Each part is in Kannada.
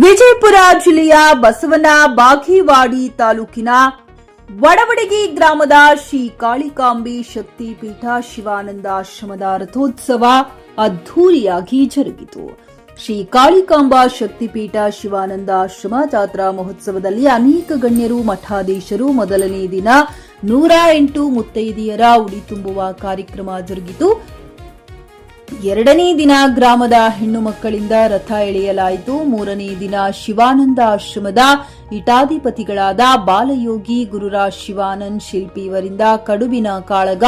ವಿಜಯಪುರ ಜಿಲ್ಲೆಯ ಬಸವನ ಬಾಗೇವಾಡಿ ತಾಲೂಕಿನ ವಡವಡಗಿ ಗ್ರಾಮದ ಶ್ರೀ ಕಾಳಿಕಾಂಬೆ ಶಕ್ತಿಪೀಠ ಶಿವಾನಂದಾಶ್ರಮದ ರಥೋತ್ಸವ ಅದ್ಧೂರಿಯಾಗಿ ಜರುಗಿತು. ಶ್ರೀ ಕಾಳಿಕಾಂಬಾ ಶಕ್ತಿಪೀಠ ಶಿವಾನಂದಾಶ್ರಮ ಜಾತ್ರಾ ಮಹೋತ್ಸವದಲ್ಲಿ ಅನೇಕ ಗಣ್ಯರು ಮಠಾಧೀಶರು ಮೊದಲನೇ ದಿನ 108 ಮುತ್ತೈದೆಯರ ಉಡಿ ತುಂಬುವ ಕಾರ್ಯಕ್ರಮ ಜರುಗಿತು. ಎರಡನೇ ದಿನ ಗ್ರಾಮದ ಹೆಣ್ಣು ಮಕ್ಕಳಿಂದ ರಥ ಎಳೆಯಲಾಯಿತು. ಮೂರನೇ ದಿನ ಶಿವಾನಂದ ಆಶ್ರಮದ ಇಟಾಧಿಪತಿಗಳಾದ ಬಾಲಯೋಗಿ ಗುರುರಾಜ್ ಶಿವಾನಂದ್ ಶಿಲ್ಪಿ ಇವರಿಂದ ಕಡುಬಿನ ಕಾಳಗ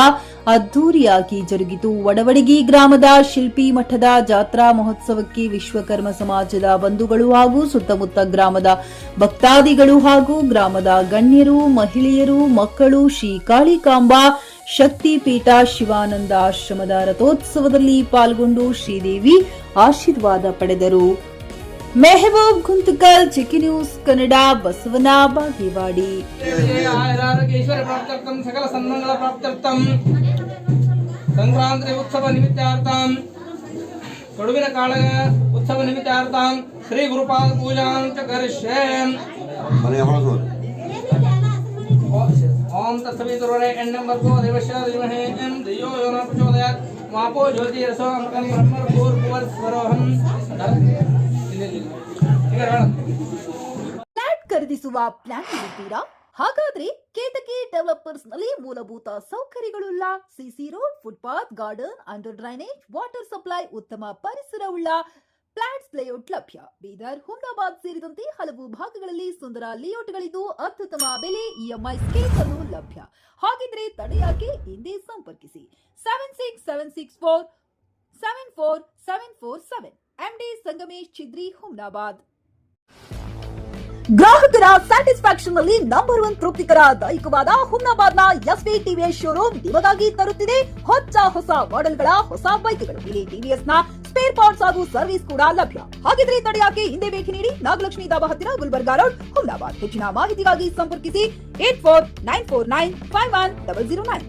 ಅದ್ದೂರಿಯಾಗಿ ಜರುಗಿತು. ವಡವಡಗಿ ಗ್ರಾಮದ ಶಿಲ್ಪಿ ಮಠದ ಜಾತ್ರಾ ಮಹೋತ್ಸವಕ್ಕೆ ವಿಶ್ವಕರ್ಮ ಸಮಾಜದ ಬಂಧುಗಳು ಹಾಗೂ ಸುತ್ತಮುತ್ತ ಗ್ರಾಮದ ಭಕ್ತಾದಿಗಳು ಹಾಗೂ ಗ್ರಾಮದ ಗಣ್ಯರು, ಮಹಿಳೆಯರು, ಮಕ್ಕಳು ಶ್ರೀ ಕಾಳಿಕಾಂಬಾ ಶಕ್ತಿಪೀಠ ಶಿವಾನಂದ ಆಶ್ರಮದ ರಥೋತ್ಸವದಲ್ಲಿ ಪಾಲ್ಗೊಂಡು ಶ್ರೀದೇವಿ ಆಶೀರ್ವಾದ ಪಡೆದರು. ಮೆಹಬೂಬ್ ಗುಂತಕಲ್, ಚಿಕ್ಕಿ ನ್ಯೂಸ್ ಕನ್ನಡ, ಬಸವನ ಬಾಗೇವಾಡಿ. ಸಕಲ ಸನ್ಮಂಗಳ ಪ್ರಾಪ್ತ್ಯರ್ಥಂ ಸಂಕ್ರಾಂತಿ ಉತ್ಸವ ನಿಮಿತ್ತಾರ್ಥಂ ಕಡುಬಿನ ಕಾಳಗ ಉತ್ಸವ ನಿಮಿತ್ತಾರ್ಥಂ ಶ್ರೀ ಗುರುಪಾದ ಪೂಜಾಂಚ ಕರಿಷ್ಯೆ. ओम तत्सवितुर्वरे एण्णं भर्गो देवस्य धीमहि धियो यो न प्रचोदयात् मापो ज्योतिरसो अमृतं ब्रह्मर्भूर्भुवस्वरोऽहं ಫ್ಲಾಟ್ ಖರೀದಿಸುವ ಪ್ಲಾನ್ ಇದ್ದೀರಾ? ಹಾಗಾದ್ರೆ ಕೇತಕಿ ಡೆವಲಪರ್ಸ್ ನಲ್ಲಿ ಮೂಲಭೂತ ಸೌಕರ್ಯಗಳುಳ್ಳ CC road, footpath, garden, under drainage, water supply, ಉತ್ತಮ ಪರಿಸರವುಳ್ಳ ಫ್ಲಾಟ್ಸ್ ಲೇಔಟ್ ಲಭ್ಯ. ಬೀದರ್, ಹುಮ್ನಾಬಾದ್ ಸೇರಿದಂತೆ ಹಲವು ಭಾಗಗಳಲ್ಲಿ ಸುಂದರ ಲೇಔಟ್ಗಳಿದ್ದು ಅತ್ಯುತ್ತಮ ಬೆಲೆ, ಇಎಂಐ ಸ್ಕೀಮ್ಸ್ ಅನ್ನು ಲಭ್ಯ. ಹಾಗಿದ್ರೆ ತಡೆಯಾಕೆ? ಹಿಂದೆ ಸಂಪರ್ಕಿಸಿ 7676474747 ಎಂಡಿ ಸಂಗಮೇಶ್ ಚಿದ್ರಿ, ಹುಮ್ನಾಬಾದ್. ಗ್ರಾಹಕರ ಸ್ಯಾಟಿಸ್ಫ್ಯಾಕ್ಷನ್ ನಲ್ಲಿ ನಂಬರ್ 1 ತೃಪ್ತಿಕರ ದೈಹಿಕವಾದ ಹುಮ್ನಾಬಾದ್ನ ಎಸ್ವಿ ಟಿವಿಎಸ್ ಶೋರೂಮ್ ನಿಮಗಾಗಿ ತರುತ್ತಿದೆ ಹೊಸ ಮಾಡೆಲ್ಗಳ ಹೊಸ ಬೈಕ್ಗಳು. ಇಲ್ಲಿ ಟಿವಿಎಸ್ ನ ಸ್ಪೇರ್ ಪಾರ್ಟ್ಸ್ ಹಾಗೂ ಸರ್ವಿಸ್ ಕೂಡ ಲಭ್ಯ. ಹಾಗಿದ್ರೆ ತಡೆಯಾಕೆ? ಹಿಂದೆ ಭೇಟಿ ನೀಡಿ. ನಾಗಲಕ್ಷ್ಮಿ ದಾಬಾ ಹತ್ತಿರ, ಗುಲ್ಬರ್ಗಾ ರೋಡ್, ಹುಮ್ನಾಬಾದ್. ಹೆಚ್ಚಿನ ಮಾಹಿತಿಗಾಗಿ ಸಂಪರ್ಕಿಸಿ 8494951009.